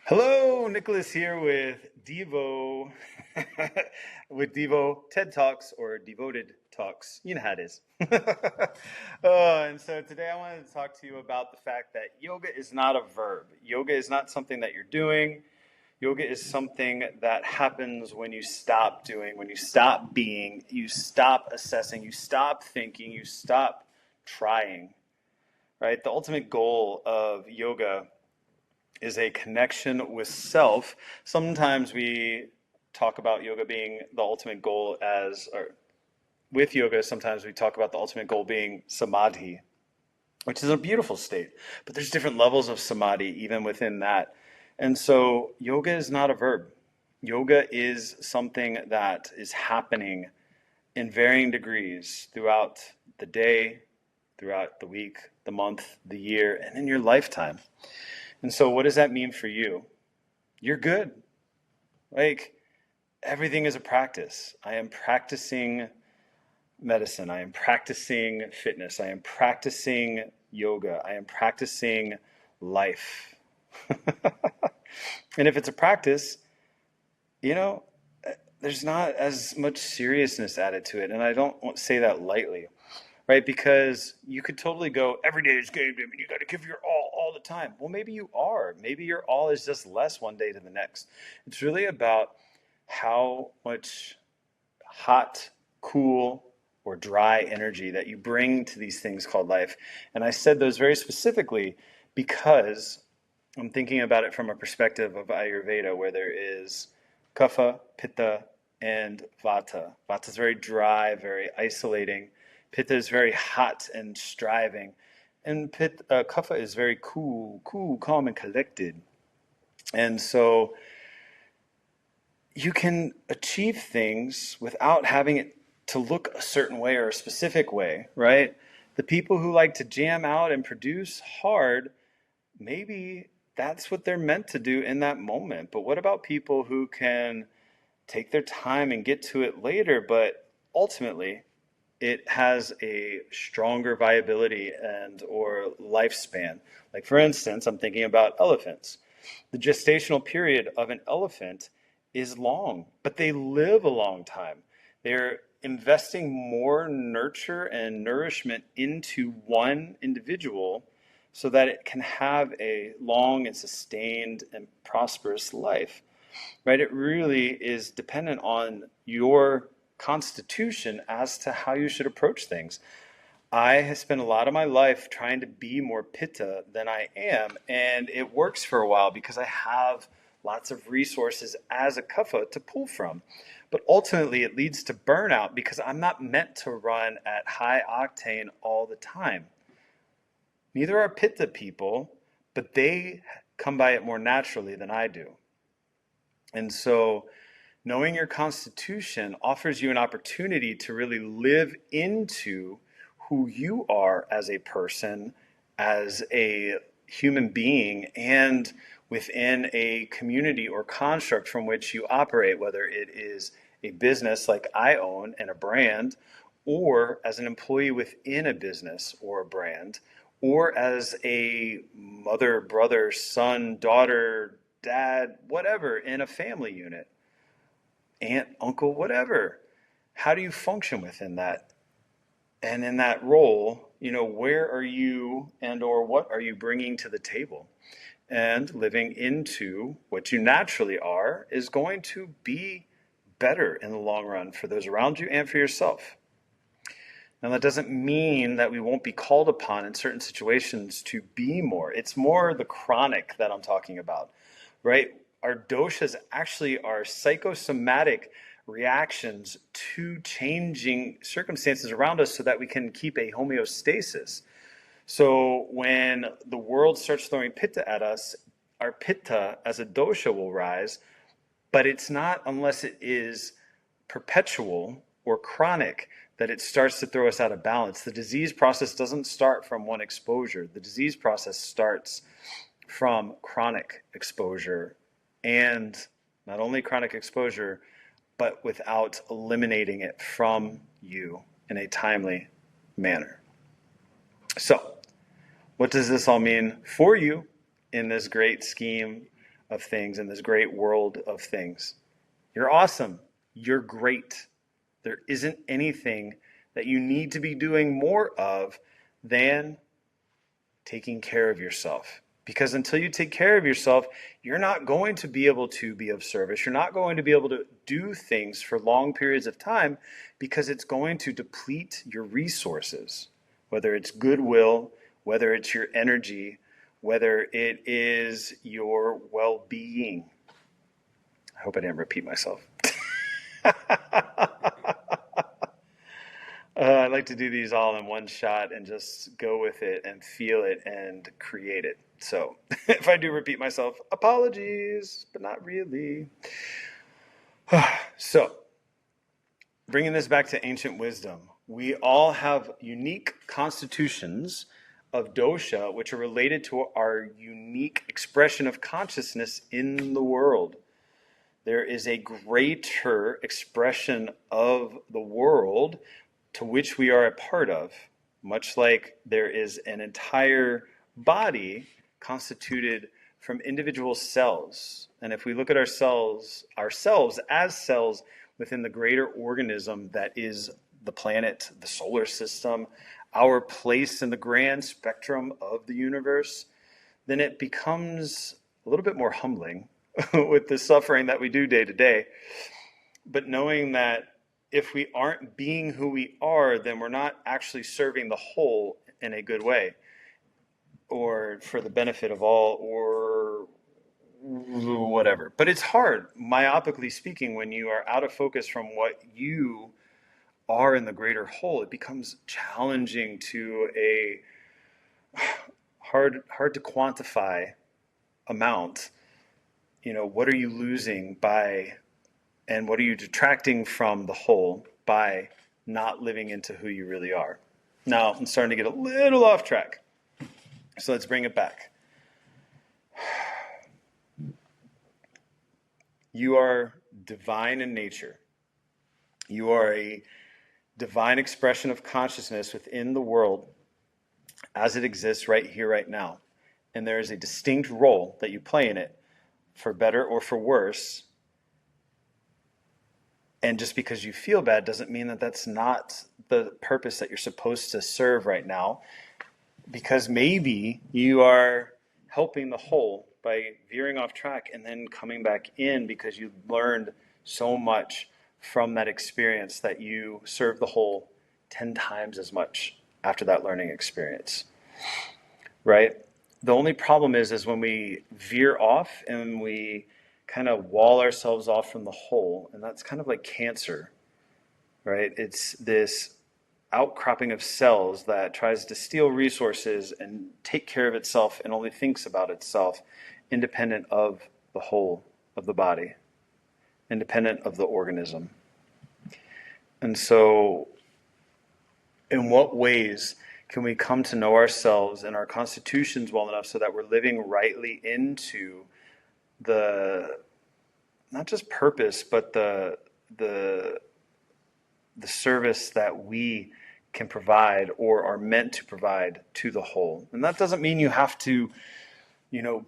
Hello, Nicholas here with DIVO, with DIVO TED Talks or Devoted Talks. You know how it is. And so today I wanted to talk to you about the fact that yoga is not a verb. Yoga is not something that you're doing. Yoga is something that happens when you stop doing, when you stop being, you stop assessing, you stop thinking, you stop trying, right? The ultimate goal of yoga is a connection with self. Sometimes we talk about yoga being the ultimate goal or with yoga, sometimes we talk about the ultimate goal being samadhi, which is a beautiful state. But there's different levels of samadhi even within that. And so yoga is not a verb. Yoga is something that is happening in varying degrees throughout the day, throughout the week, the month, the year, and in your lifetime. And so what does that mean for you? You're good. Like, everything is a practice. I am practicing medicine. I am practicing fitness. I am practicing yoga. I am practicing life. And if it's a practice, you know, there's not as much seriousness added to it. And I don't say that lightly, right? Because you could totally go, every day is game day, and you got to give your all the time. Well, maybe you are. Maybe your all is just less one day to the next. It's really about how much hot, cool, or dry energy that you bring to these things called life. And I said those very specifically because I'm thinking about it from a perspective of Ayurveda, where there is kapha, pitta, and vata. Vata is very dry, very isolating. Pitta is very hot and striving. And kapha is very cool, calm, and collected. And so you can achieve things without having it to look a certain way or a specific way, right? The people who like to jam out and produce hard, maybe that's what they're meant to do in that moment. But what about people who can take their time and get to it later, but ultimately it has a stronger viability and or lifespan? Like, for instance, I'm thinking about elephants. The gestational period of an elephant is long, but they live a long time. They're investing more nurture and nourishment into one individual so that it can have a long and sustained and prosperous life, right? It really is dependent on your constitution as to how you should approach things. I have spent a lot of my life trying to be more pitta than I am, and it works for a while because I have lots of resources as a kapha to pull from. But ultimately, it leads to burnout because I'm not meant to run at high octane all the time. Neither are pitta people, but they come by it more naturally than I do. And so knowing your constitution offers you an opportunity to really live into who you are as a person, as a human being, and within a community or construct from which you operate, whether it is a business like I own and a brand, or as an employee within a business or a brand, or as a mother, brother, son, daughter, dad, whatever, in a family unit, aunt, uncle, whatever. How do you function within that? And in that role, where are you and or what are you bringing to the table? And living into what you naturally are is going to be better in the long run for those around you and for yourself. Now, that doesn't mean that we won't be called upon in certain situations to be more. It's more the chronic that I'm talking about, right? Our doshas actually are psychosomatic reactions to changing circumstances around us so that we can keep a homeostasis. So when the world starts throwing pitta at us, our pitta as a dosha will rise, but it's not unless it is perpetual or chronic that it starts to throw us out of balance. The disease process doesn't start from one exposure. The disease process starts from chronic exposure, and not only chronic exposure, but without eliminating it from you in a timely manner. So, what does this all mean for you in this great scheme of things in this great world of things. You're awesome. You're great. There isn't anything that you need to be doing more of than taking care of yourself. Because until you take care of yourself, you're not going to be able to be of service. You're not going to be able to do things for long periods of time because it's going to deplete your resources, whether it's goodwill, whether it's your energy, whether it is your well-being. I hope I didn't repeat myself. I like to do these all in one shot and just go with it and feel it and create it. So if I do repeat myself, apologies, but not really. So bringing this back to ancient wisdom, we all have unique constitutions of dosha, which are related to our unique expression of consciousness in the world. There is a greater expression of the world to which we are a part of, much like there is an entire body constituted from individual cells. And if we look at ourselves as cells within the greater organism that is the planet, the solar system, our place in the grand spectrum of the universe, then it becomes a little bit more humbling with the suffering that we do day to day. But knowing that if we aren't being who we are, then we're not actually serving the whole in a good way or for the benefit of all or whatever. But it's hard, myopically speaking, when you are out of focus from what you are in the greater whole. It becomes challenging to a hard to quantify amount. You know, what are you losing by, and what are you detracting from the whole by not living into who you really are? Now, I'm starting to get a little off track. So let's bring it back. You are divine in nature. You are a divine expression of consciousness within the world as it exists right here, right now. And there is a distinct role that you play in it, for better or for worse. And just because you feel bad doesn't mean that that's not the purpose that you're supposed to serve right now. Because maybe you are helping the whole by veering off track and then coming back in because you learned so much from that experience that you serve the whole 10 times as much after that learning experience, right? The only problem is when we veer off and we kind of wall ourselves off from the whole, and that's kind of like cancer, right? It's this outcropping of cells that tries to steal resources and take care of itself and only thinks about itself, independent of the whole of the body, independent of the organism. And so, in what ways can we come to know ourselves and our constitutions well enough so that we're living rightly into the, not just purpose, but the service that we can provide or are meant to provide to the whole? And that doesn't mean you have to,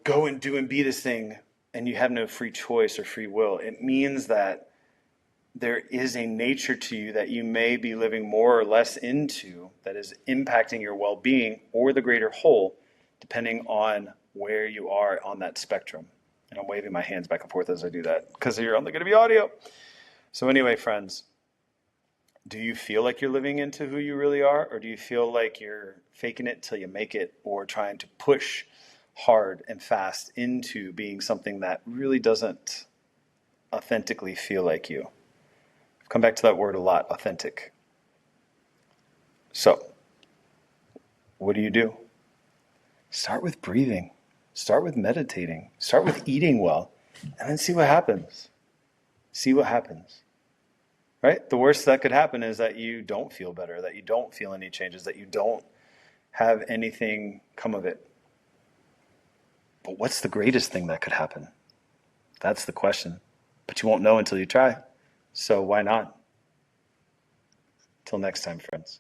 go and do and be this thing and you have no free choice or free will. It means that there is a nature to you that you may be living more or less into that is impacting your well-being or the greater whole, depending on where you are on that spectrum. And I'm waving my hands back and forth as I do that because you're only going to be audio. So anyway, friends, do you feel like you're living into who you really are, or do you feel like you're faking it till you make it, or trying to push hard and fast into being something that really doesn't authentically feel like you? I've come back to that word a lot, authentic. So, what do? Start with breathing. Start with meditating. Start with eating well, and then see what happens. See what happens. Right? The worst that could happen is that you don't feel better, that you don't feel any changes, that you don't have anything come of it. But what's the greatest thing that could happen? That's the question. But you won't know until you try. So why not? Till next time, friends.